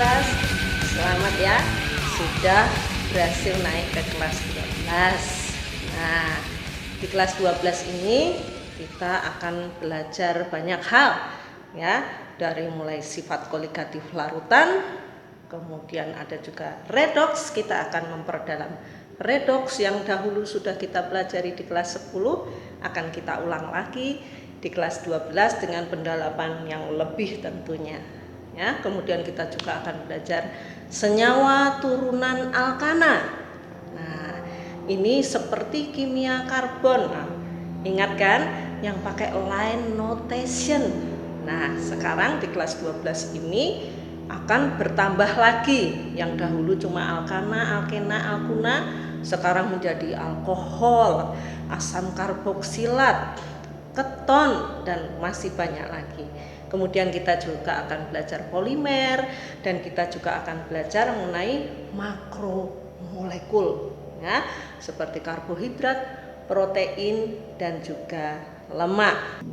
kelas. Selamat ya, sudah berhasil naik ke kelas 12. Nah, di kelas 12 ini kita akan belajar banyak hal ya, dari mulai sifat koligatif larutan, kemudian ada juga redoks. Kita akan memperdalam redoks yang dahulu sudah kita pelajari di kelas 10, akan kita ulang lagi di kelas 12 dengan pendalaman yang lebih tentunya ya. Kemudian kita juga akan belajar senyawa turunan alkana. Nah, ini seperti kimia karbon. Nah, ingat kan yang pakai line notation. Nah, sekarang di kelas 12 ini akan bertambah lagi. Yang dahulu cuma alkana, alkena, alkuna, sekarang menjadi alkohol, asam karboksilat, keton, dan masih banyak lagi. Kemudian kita juga akan belajar polimer, dan kita juga akan belajar mengenai makromolekul ya, seperti karbohidrat, protein, dan juga lemak.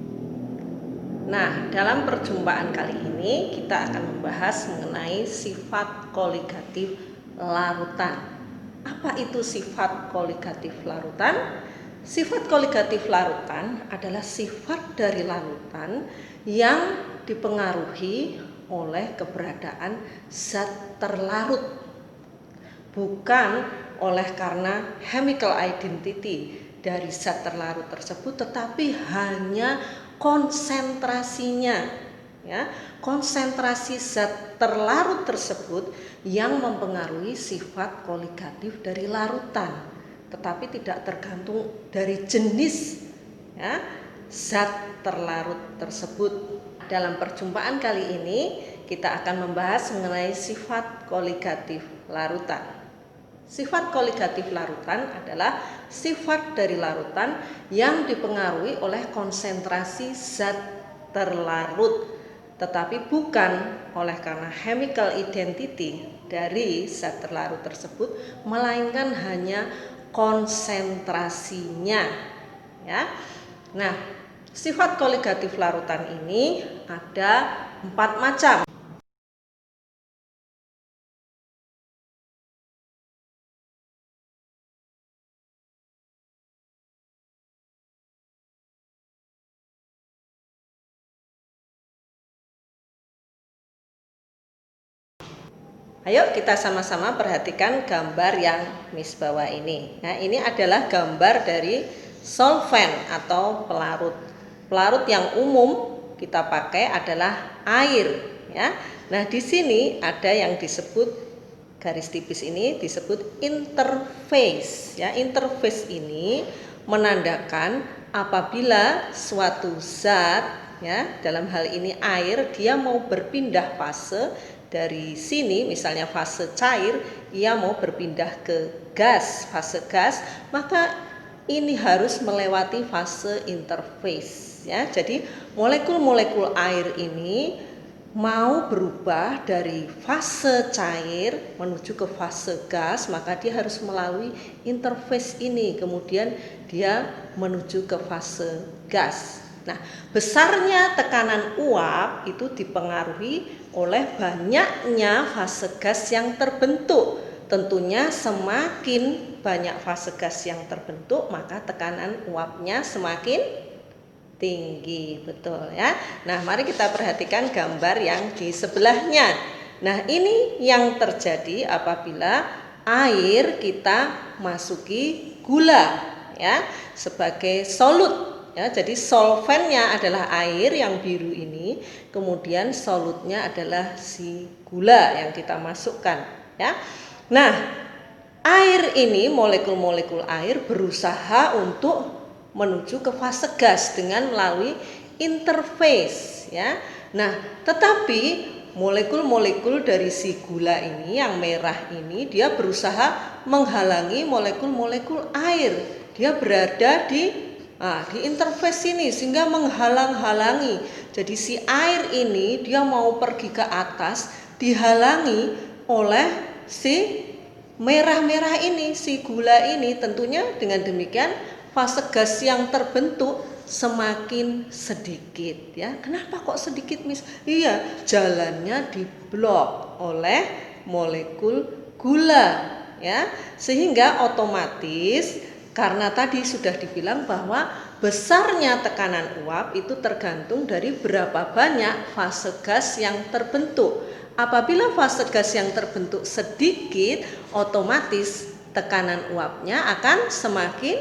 Nah, dalam perjumpaan kali ini kita akan membahas mengenai sifat koligatif larutan. Apa itu sifat koligatif larutan? Sifat koligatif larutan adalah sifat dari larutan yang dipengaruhi oleh keberadaan zat terlarut, bukan oleh karena chemical identity dari zat terlarut tersebut, tetapi hanya konsentrasinya ya, konsentrasi zat terlarut tersebut yang mempengaruhi sifat koligatif dari larutan, tetapi tidak tergantung dari jenis ya, zat terlarut tersebut. Dalam perjumpaan kali ini kita akan membahas mengenai sifat koligatif larutan. Sifat koligatif larutan adalah sifat dari larutan yang dipengaruhi oleh konsentrasi zat terlarut, tetapi bukan oleh karena chemical identity dari zat terlarut tersebut, melainkan hanya konsentrasinya ya. Nah, sifat koligatif larutan ini ada 4 macam. Ayo kita sama-sama perhatikan gambar yang Miss bawa ini. Nah, ini adalah gambar dari solvent atau pelarut. Pelarut yang umum kita pakai adalah air ya. Nah, di sini ada yang disebut garis tipis ini disebut interface ya. Interface ini menandakan apabila suatu zat ya, dalam hal ini air, dia mau berpindah fase dari sini, misalnya fase cair, ia mau berpindah ke gas, fase gas, maka ini harus melewati fase interface ya. Jadi molekul-molekul air ini mau berubah dari fase cair menuju ke fase gas, maka dia harus melalui interface ini, kemudian dia menuju ke fase gas. Nah, besarnya tekanan uap itu dipengaruhi oleh banyaknya fase gas yang terbentuk. Tentunya semakin banyak fase gas yang terbentuk, maka tekanan uapnya semakin tinggi, betul ya. Nah, mari kita perhatikan gambar yang di sebelahnya. Nah, ini yang terjadi apabila air kita masuki gula ya sebagai solut ya. Jadi solvennya adalah air yang biru ini, kemudian solutnya adalah si gula yang kita masukkan ya. Nah, air ini, molekul-molekul air berusaha untuk menuju ke fase gas dengan melalui interface ya. Nah, tetapi molekul-molekul dari si gula ini yang merah ini, dia berusaha menghalangi molekul-molekul air. Dia berada di interface ini sehingga menghalang-halangi. Jadi si air ini dia mau pergi ke atas, dihalangi oleh si merah-merah ini, si gula ini. Tentunya dengan demikian fase gas yang terbentuk semakin sedikit ya. Kenapa kok sedikit, Miss? Iya, jalannya diblok oleh molekul gula, ya. Sehingga otomatis karena tadi sudah dibilang bahwa besarnya tekanan uap itu tergantung dari berapa banyak fase gas yang terbentuk. Apabila fase gas yang terbentuk sedikit, otomatis tekanan uapnya akan semakin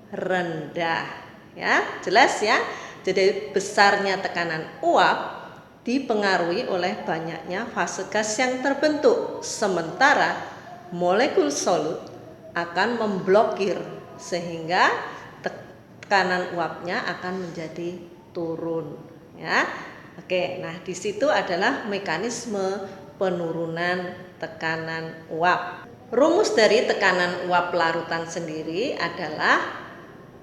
rendah. Ya, jelas ya. Jadi besarnya tekanan uap dipengaruhi oleh banyaknya fase gas yang terbentuk. Sementara molekul solut akan memblokir sehingga tekanan uapnya akan menjadi turun, ya. Oke, nah di situ adalah mekanisme penurunan tekanan uap. Rumus dari tekanan uap larutan sendiri adalah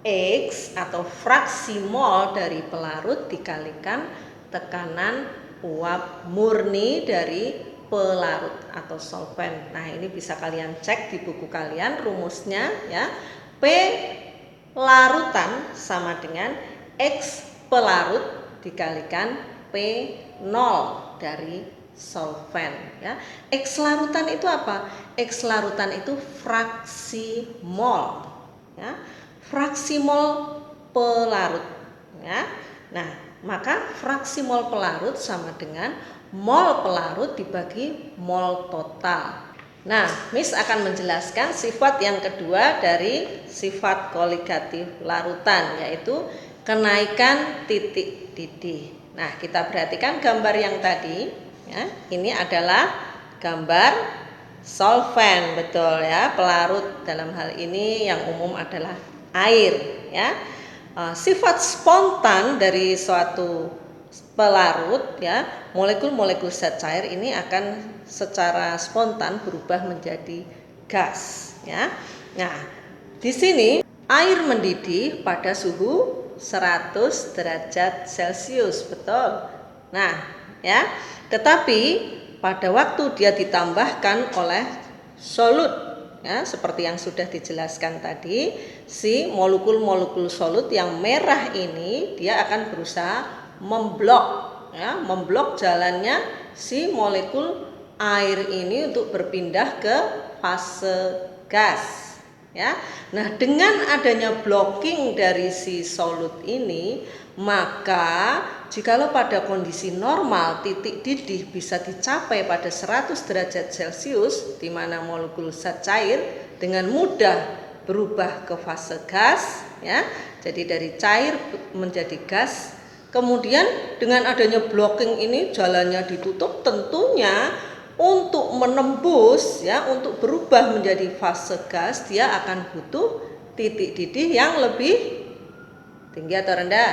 X atau fraksi mol dari pelarut dikalikan tekanan uap murni dari pelarut atau solvent. Nah, ini bisa kalian cek di buku kalian rumusnya, ya. P larutan sama dengan X pelarut dikalikan P0 dari solvent, ya. X larutan itu apa? X larutan itu fraksi mol, ya. Fraksi mol pelarut, ya. Nah, maka fraksi mol pelarut sama dengan mol pelarut dibagi mol total. Nah, Miss akan menjelaskan sifat yang kedua dari sifat koligatif larutan, yaitu kenaikan titik didih. Nah, kita perhatikan gambar yang tadi, ya. Ini adalah gambar solvent, betul ya. Pelarut dalam hal ini yang umum adalah air, ya. Sifat spontan dari suatu pelarut, ya, molekul-molekul zat cair ini akan secara spontan berubah menjadi gas, ya. Nah, di sini air mendidih pada suhu 100 derajat Celcius, betul. Nah, ya, tetapi pada waktu dia ditambahkan oleh solut, ya, seperti yang sudah dijelaskan tadi, si molekul-molekul solut yang merah ini dia akan berusaha memblok, ya, memblok jalannya si molekul air ini untuk berpindah ke fase gas, ya. Nah, dengan adanya blocking dari si solut ini, maka jikalau pada kondisi normal titik didih bisa dicapai pada 100 derajat Celcius, di mana molekul zat cair dengan mudah berubah ke fase gas, ya. Jadi dari cair menjadi gas. Kemudian dengan adanya blocking ini jalannya ditutup, tentunya untuk menembus, ya, untuk berubah menjadi fase gas dia akan butuh titik didih yang lebih tinggi atau rendah?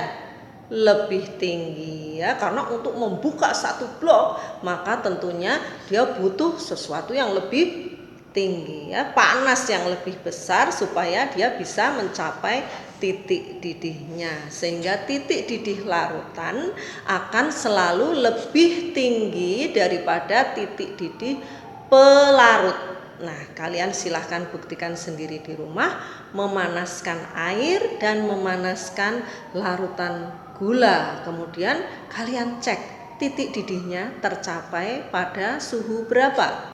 Lebih tinggi, ya, karena untuk membuka satu blok maka tentunya dia butuh sesuatu yang lebih tinggi, ya, panas yang lebih besar supaya dia bisa mencapai titik didihnya, sehingga titik didih larutan akan selalu lebih tinggi daripada titik didih pelarut. Nah, kalian silahkan buktikan sendiri di rumah, memanaskan air dan memanaskan larutan gula. Kemudian kalian cek titik didihnya tercapai pada suhu berapa.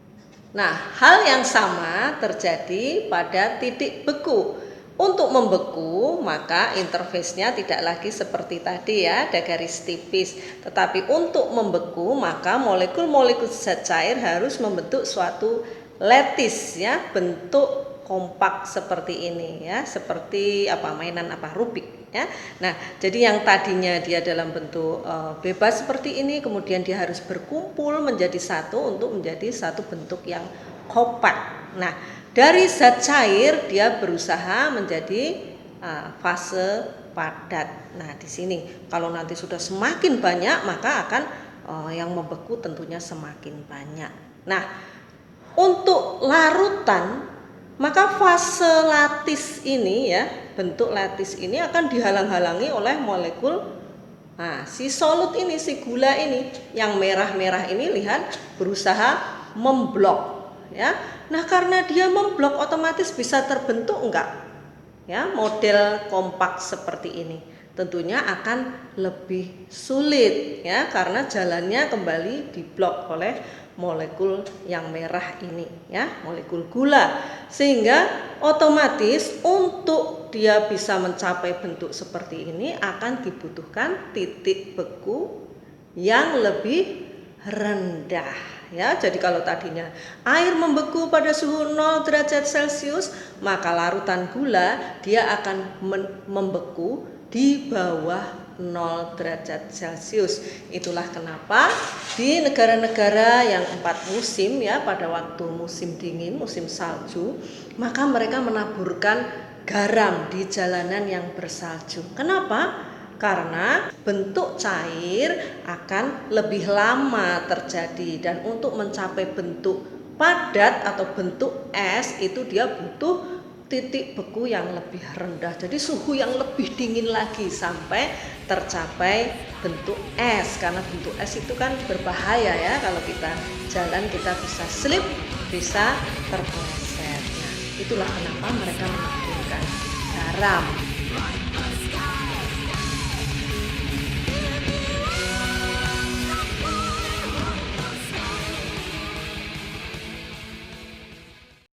Nah, hal yang sama terjadi pada titik beku. Untuk membeku, maka interface-nya tidak lagi seperti tadi, ya, ada garis tipis. Tetapi untuk membeku, maka molekul-molekul zat cair harus membentuk suatu lattice, ya, bentuk kompak seperti ini, ya, seperti mainan Rubik, ya. Nah, jadi yang tadinya dia dalam bentuk bebas seperti ini, kemudian dia harus berkumpul menjadi satu untuk menjadi satu bentuk yang kompak. Nah, dari zat cair dia berusaha menjadi fase padat. Nah, di sini kalau nanti sudah semakin banyak maka akan yang membeku tentunya semakin banyak. Nah, untuk larutan maka fase latis ini, ya, bentuk latis ini akan dihalang-halangi oleh molekul si solut ini, si gula ini yang merah-merah ini, lihat, berusaha memblok, ya. Nah, karena dia memblok otomatis bisa terbentuk enggak, ya, model kompak seperti ini. Tentunya akan lebih sulit, ya, karena jalannya kembali diblok oleh molekul yang merah ini ya, molekul gula. Sehingga otomatis untuk dia bisa mencapai bentuk seperti ini akan dibutuhkan titik beku yang lebih rendah ya. Jadi kalau tadinya air membeku pada suhu 0 derajat Celcius, maka larutan gula dia akan membeku di bawah 0 derajat Celcius. Itulah kenapa di negara-negara yang 4 musim ya, pada waktu musim dingin, musim salju, maka mereka menaburkan garam di jalanan yang bersalju. Kenapa? Karena bentuk cair akan lebih lama terjadi, dan untuk mencapai bentuk padat atau bentuk es itu dia butuh titik beku yang lebih rendah. Jadi suhu yang lebih dingin lagi sampai tercapai bentuk es. Karena bentuk es itu kan berbahaya ya, kalau kita jalan kita bisa slip, bisa terpeleset. Nah, itulah kenapa mereka menaburkan garam.